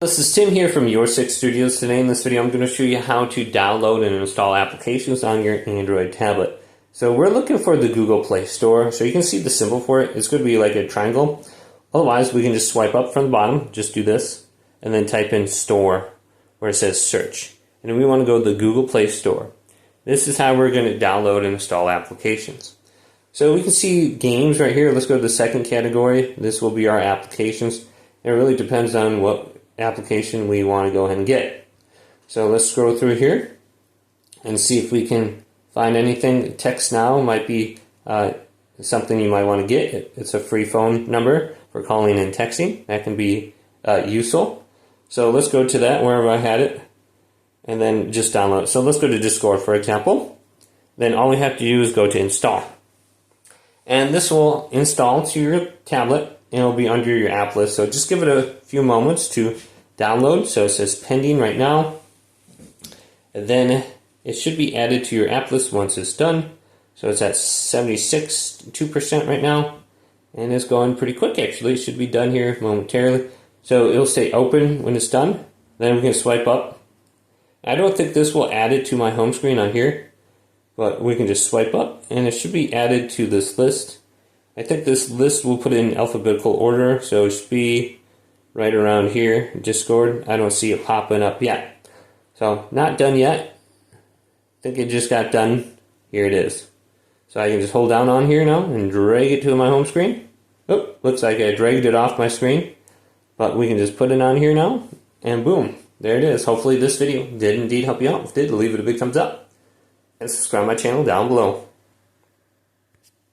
This is Tim here from Your Six Studios. Today in this video I'm going to show you how to download and install applications on your Android tablet. So we're looking for the Google Play Store. So you can see the symbol for it. It's going to be like a triangle. Otherwise we can just swipe up from the bottom, just do this, and then type in Store where it says Search. And we want to go to the Google Play Store. This is how we're going to download and install applications. So we can see games right here. Let's go to the second category. This will be our applications. It really depends on what application we want to go ahead and get. So let's scroll through here and see if we can find anything. Text Now might be something you might want to get. It's a free phone number for calling and texting. That can be useful. So let's go to that wherever I had it and then just download it. So let's go to Discord, for example. Then all we have to do is go to Install. And this will install to your tablet and it'll be under your app list. So just give it a few moments to download. So it says pending right now. And then it should be added to your app list once it's done. So it's at 76.2% right now. And it's going pretty quick actually. It should be done here momentarily. So it'll say open when it's done. Then we can swipe up. I don't think this will add it to my home screen on here, but we can just swipe up and it should be added to this list. I think this list will put it in alphabetical order, so it should be right around here, Discord. I don't see it popping up yet. So not done yet. I think it just got done. Here it is. So I can just hold down on here now and drag it to my home screen. Oh, looks like I dragged it off my screen. But we can just put it on here now and boom, there it is. Hopefully this video did indeed help you out. If it did, leave it a big thumbs up and subscribe to my channel down below.